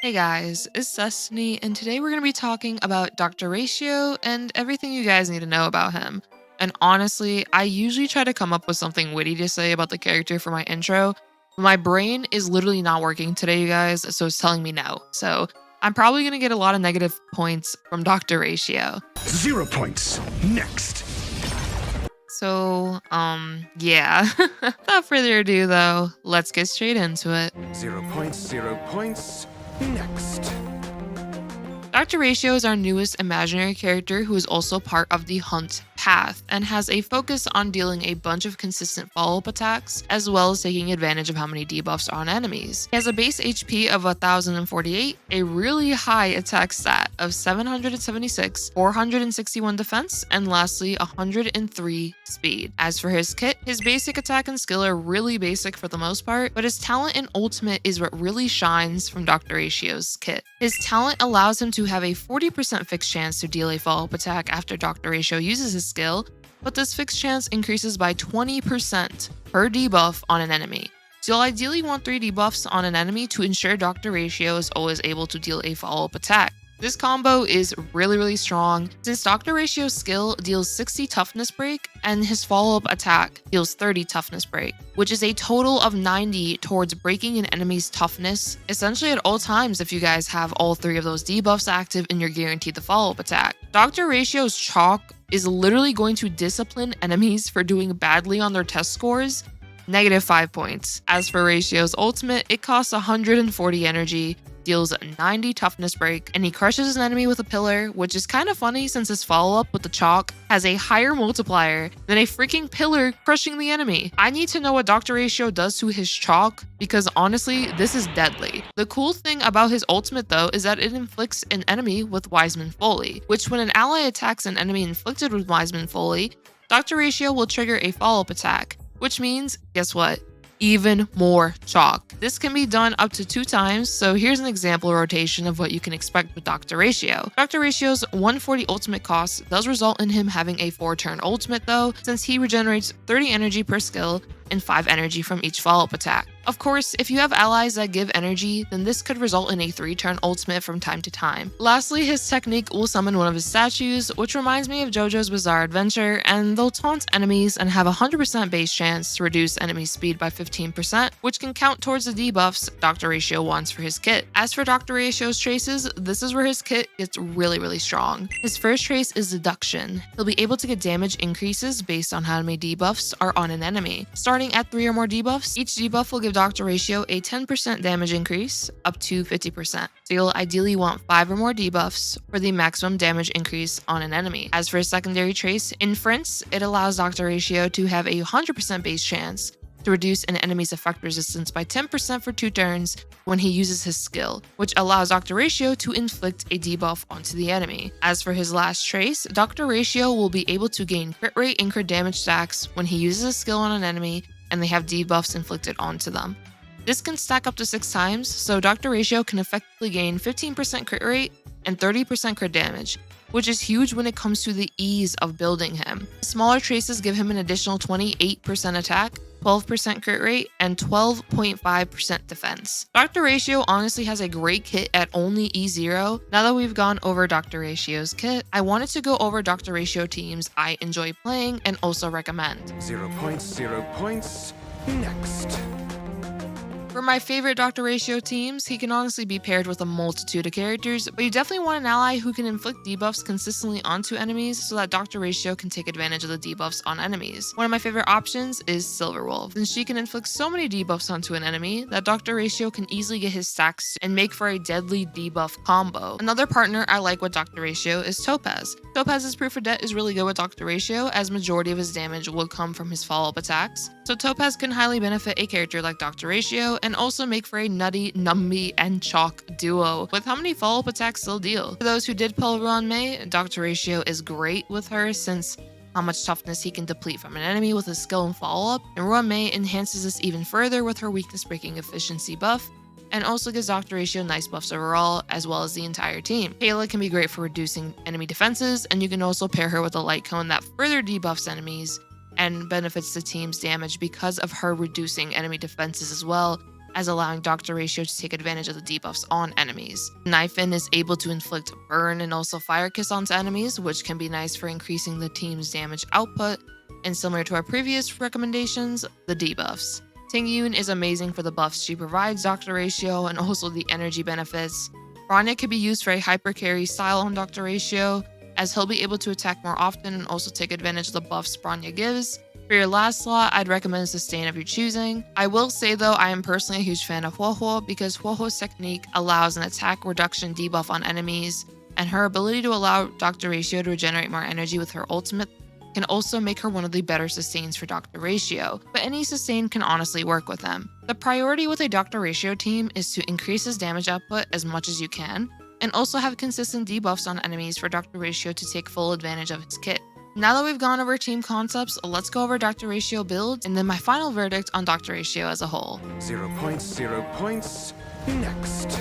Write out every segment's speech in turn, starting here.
Hey guys, it's Destiny, and today we're going to be talking about Dr. Ratio and everything you guys need to know about him. And honestly, I usually try to come up with something witty to say about the character for my intro, but my brain is literally not working today, you guys, so it's telling me no. So I'm probably going to get a lot of negative points from Dr. Ratio. 0 points. Next. Yeah. Without further ado, though, let's get straight into it. 0 points, 0 points. Next. Dr. Ratio is our newest imaginary character who is also part of the Hunt path and has a focus on dealing a bunch of consistent follow-up attacks, as well as taking advantage of how many debuffs are on enemies. He has a base HP of 1048, a really high attack stat of 776, 461 defense, and lastly 103 speed. As for his kit, his basic attack and skill are really basic for the most part, but his talent and ultimate is what really shines from Dr. Ratio's kit. His talent allows him to have a 40% fixed chance to deal a follow-up attack after Dr. Ratio uses his skill, but this fixed chance increases by 20% per debuff on an enemy. So you'll ideally want 3 debuffs on an enemy to ensure Dr. Ratio is always able to deal a follow-up attack. This combo is really strong since Dr. Ratio's skill deals 60 toughness break and his follow-up attack deals 30 toughness break, which is a total of 90 towards breaking an enemy's toughness, essentially at all times if you guys have all 3 of those debuffs active and you're guaranteed the follow-up attack. Dr. Ratio's chalk is literally going to discipline enemies for doing badly on their test scores, -5 points. As for Ratio's ultimate, it costs 140 energy, deals 90 toughness break, and he crushes an enemy with a pillar, which is kind of funny since his follow-up with the chalk has a higher multiplier than a freaking pillar crushing the enemy. I need to know what Dr. Ratio does to his chalk because honestly, this is deadly. The cool thing about his ultimate though is that it inflicts an enemy with Wiseman Foley, which when an ally attacks an enemy inflicted with Wiseman Foley, Dr. Ratio will trigger a follow-up attack, which means, guess what? Even more chalk. This can be done up to 2 times, so here's an example rotation of what you can expect with Dr. Ratio. Dr. Ratio's 140 ultimate cost does result in him having a 4-turn ultimate though, since he regenerates 30 energy per skill and 5 energy from each follow-up attack. Of course, if you have allies that give energy, then this could result in a 3-turn ultimate from time to time. Lastly, his technique will summon one of his statues, which reminds me of JoJo's Bizarre Adventure, and they'll taunt enemies and have a 100% base chance to reduce enemy speed by 15%, which can count towards the debuffs Dr. Ratio wants for his kit. As for Dr. Ratio's traces, this is where his kit gets really strong. His first trace is Deduction. He'll be able to get damage increases based on how many debuffs are on an enemy. Starting at 3 or more debuffs, each debuff will give Dr. Ratio a 10% damage increase, up to 50%. So you'll ideally want 5 or more debuffs for the maximum damage increase on an enemy. As for his secondary trace, Inference, it allows Dr. Ratio to have a 100% base chance to reduce an enemy's effect resistance by 10% for 2 turns when he uses his skill, which allows Dr. Ratio to inflict a debuff onto the enemy. As for his last trace, Dr. Ratio will be able to gain crit rate and crit damage stacks when he uses a skill on an enemy and they have debuffs inflicted onto them. This can stack up to 6 times, so Dr. Ratio can effectively gain 15% crit rate and 30% crit damage, which is huge when it comes to the ease of building him. Smaller traces give him an additional 28% attack, 12% crit rate, and 12.5% defense. Dr. Ratio honestly has a great kit at only E0. Now that we've gone over Dr. Ratio's kit, I wanted to go over Dr. Ratio teams I enjoy playing and also recommend. 0 points, 0 points. Next. For my favorite Dr. Ratio teams, he can honestly be paired with a multitude of characters, but you definitely want an ally who can inflict debuffs consistently onto enemies so that Dr. Ratio can take advantage of the debuffs on enemies. One of my favorite options is Silverwolf, since she can inflict so many debuffs onto an enemy that Dr. Ratio can easily get his stacks and make for a deadly debuff combo. Another partner I like with Dr. Ratio is Topaz. Topaz's Proof of Debt is really good with Dr. Ratio, as majority of his damage will come from his follow-up attacks, so Topaz can highly benefit a character like Dr. Ratio and also make for a nutty, Numby, and Chalk duo with how many follow-up attacks they'll deal. For those who did pull Ruan Mei, Dr. Ratio is great with her since how much toughness he can deplete from an enemy with his skill and follow-up, and Ruan Mei enhances this even further with her weakness breaking efficiency buff, and also gives Dr. Ratio nice buffs overall, as well as the entire team. Kayla can be great for reducing enemy defenses, and you can also pair her with a light cone that further debuffs enemies and benefits the team's damage because of her reducing enemy defenses as well, as allowing Dr. Ratio to take advantage of the debuffs on enemies. Knifin is able to inflict burn and also fire kiss onto enemies, which can be nice for increasing the team's damage output, and similar to our previous recommendations, the debuffs. Tingyun is amazing for the buffs she provides Dr. Ratio and also the energy benefits. Bronya can be used for a hyper carry style on Dr. Ratio, as he'll be able to attack more often and also take advantage of the buffs Bronya gives. For your last slot, I'd recommend Sustain of your choosing. I will say though, I am personally a huge fan of Huohuo because Huohuo's technique allows an attack reduction debuff on enemies, and her ability to allow Dr. Ratio to regenerate more energy with her ultimate can also make her one of the better sustains for Dr. Ratio, but any sustain can honestly work with them. The priority with a Dr. Ratio team is to increase his damage output as much as you can, and also have consistent debuffs on enemies for Dr. Ratio to take full advantage of his kit. Now that we've gone over team concepts, let's go over Dr. Ratio builds, and then my final verdict on Dr. Ratio as a whole. 0 points, 0 points. Next.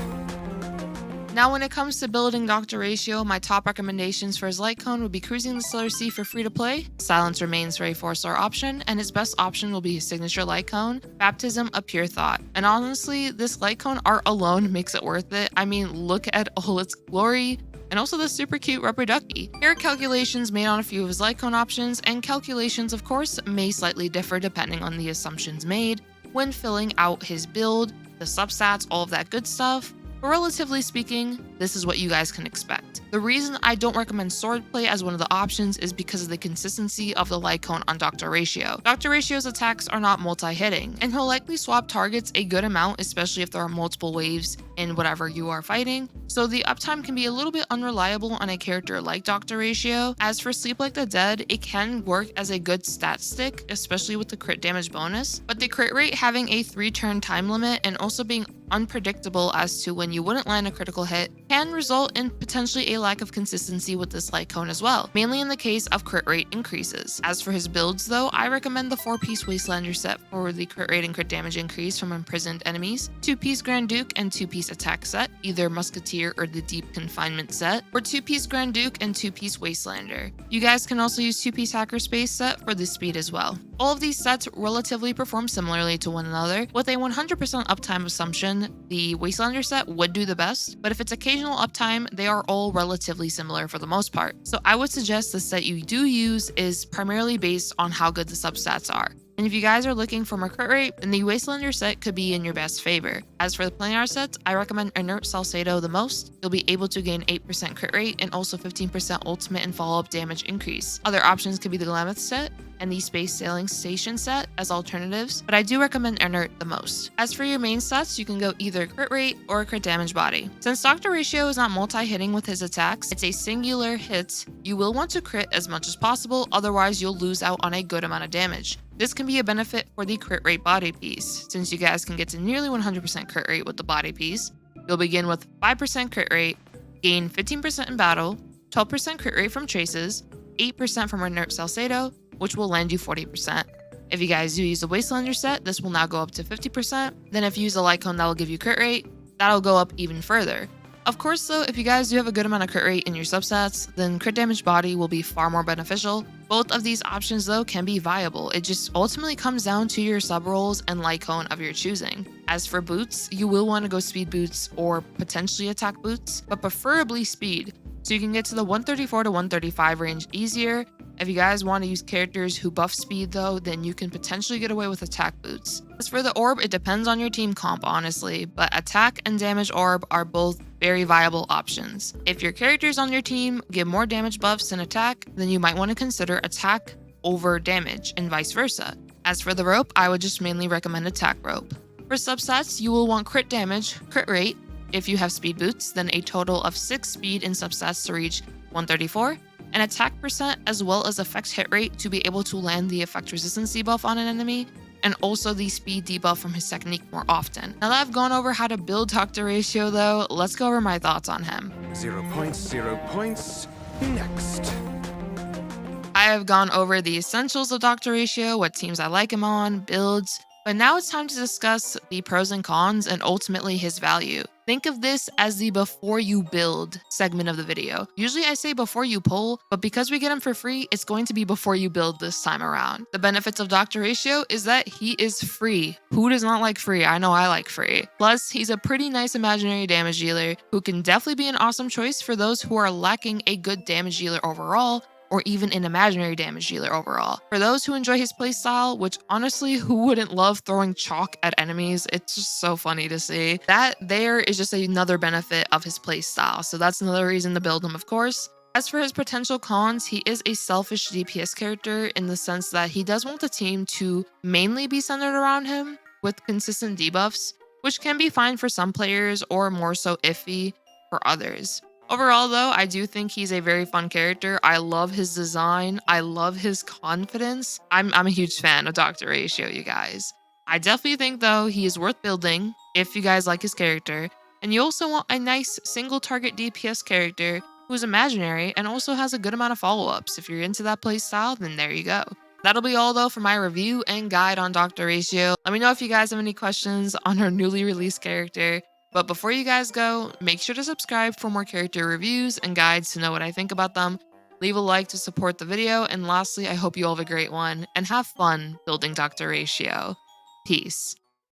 Now when it comes to building Dr. Ratio, my top recommendations for his light cone would be Cruising the Stellar Sea for free to play, Silence remains for a 4-star option, and his best option will be his signature light cone, Baptism a Pure Thought. And honestly, this light cone art alone makes it worth it. I mean, look at all its glory, and also the super cute rubber ducky. Here are calculations made on a few of his light cone options, and calculations of course may slightly differ depending on the assumptions made when filling out his build, the substats, all of that good stuff. But relatively speaking, this is what you guys can expect. The reason I don't recommend swordplay as one of the options is because of the consistency of the light cone on Dr. Ratio. Dr. Ratio's attacks are not multi-hitting, and he'll likely swap targets a good amount, especially if there are multiple waves in whatever you are fighting, so the uptime can be a little bit unreliable on a character like Dr. Ratio. As for Sleep Like the Dead, it can work as a good stat stick, especially with the crit damage bonus, but the crit rate having a 3-turn time limit and also being unpredictable as to when you wouldn't land a critical hit can result in potentially a lack of consistency with this light cone as well, mainly in the case of crit rate increases. As for his builds though, I recommend the 4-piece Wastelander set for the crit rate and crit damage increase from imprisoned enemies, 2-piece Grand Duke and 2-piece attack set, either Musketeer or the Deep Confinement set, or 2-piece Grand Duke and 2-piece Wastelander. You guys can also use 2-piece Hacker Space set for the speed as well. All of these sets relatively perform similarly to one another. With a 100% uptime assumption, the Wastelander set would do the best, but if it's occasional uptime, they are all relatively similar for the most part. So I would suggest the set you do use is primarily based on how good the substats are. And if you guys are looking for more crit rate, then the Wastelander set could be in your best favor. As for the Planar sets, I recommend Inert Salcedo the most. You'll be able to gain 8% crit rate and also 15% ultimate and follow-up damage increase. Other options could be the Glameth set and the Space Sailing Station set as alternatives, but I do recommend Inert the most. As for your main stats, you can go either crit rate or crit damage body. Since Dr. Ratio is not multi-hitting with his attacks, it's a singular hit, you will want to crit as much as possible, otherwise you'll lose out on a good amount of damage. This can be a benefit for the crit rate body piece, since you guys can get to nearly 100% crit rate with the body piece. You'll begin with 5% crit rate, gain 15% in battle, 12% crit rate from traces, 8% from Inert Salcedo, which will land you 40%. If you guys do use the Wastelander set, this will now go up to 50%. Then if you use a light cone that will give you crit rate, that'll go up even further. Of course though, if you guys do have a good amount of crit rate in your substats, then crit damage body will be far more beneficial. Both of these options though can be viable. It just ultimately comes down to your sub rolls and light cone of your choosing. As for boots, you will want to go speed boots or potentially attack boots, but preferably speed, so you can get to the 134 to 135 range easier. If you guys want to use characters who buff speed though, then you can potentially get away with attack boots. As for the orb, it depends on your team comp honestly, but attack and damage orb are both very viable options. If your characters on your team give more damage buffs than attack, then you might want to consider attack over damage and vice versa. As for the rope, I would just mainly recommend attack rope. For substats, you will want crit damage, crit rate. If you have speed boots, then a total of 6 speed in substats to reach 134. An attack percent as well as effect hit rate to be able to land the effect resistance debuff on an enemy, and also the speed debuff from his technique more often. Now that I've gone over how to build Dr. Ratio though, let's go over my thoughts on him. 0 points, 0 points. Next. I have gone over the essentials of Dr. Ratio, what teams I like him on, builds, But now it's time to discuss the pros and cons and ultimately his value. Think of this as the before you build segment of the video. Usually I say before you pull, but because we get him for free, it's going to be before you build this time around. The benefits of Dr. Ratio is that he is free. Who does not like free? I know I like free. Plus, he's a pretty nice imaginary damage dealer who can definitely be an awesome choice for those who are lacking a good damage dealer overall, or even an imaginary damage dealer overall. For those who enjoy his playstyle, which honestly, who wouldn't love throwing chalk at enemies? It's just so funny to see. That there is just another benefit of his playstyle, so that's another reason to build him, of course. As for his potential cons, he is a selfish DPS character in the sense that he does want the team to mainly be centered around him with consistent debuffs, which can be fine for some players or more so iffy for others. Overall, though, I do think he's a very fun character. I love his design. I love his confidence. I'm a huge fan of Dr. Ratio, you guys. I definitely think, though, he is worth building if you guys like his character. And you also want a nice single target DPS character who's imaginary and also has a good amount of follow-ups. If you're into that playstyle, then there you go. That'll be all, though, for my review and guide on Dr. Ratio. Let me know if you guys have any questions on our newly released character. But before you guys go, make sure to subscribe for more character reviews and guides to know what I think about them. Leave a like to support the video. And lastly, I hope you all have a great one and have fun building Dr. Ratio. Peace.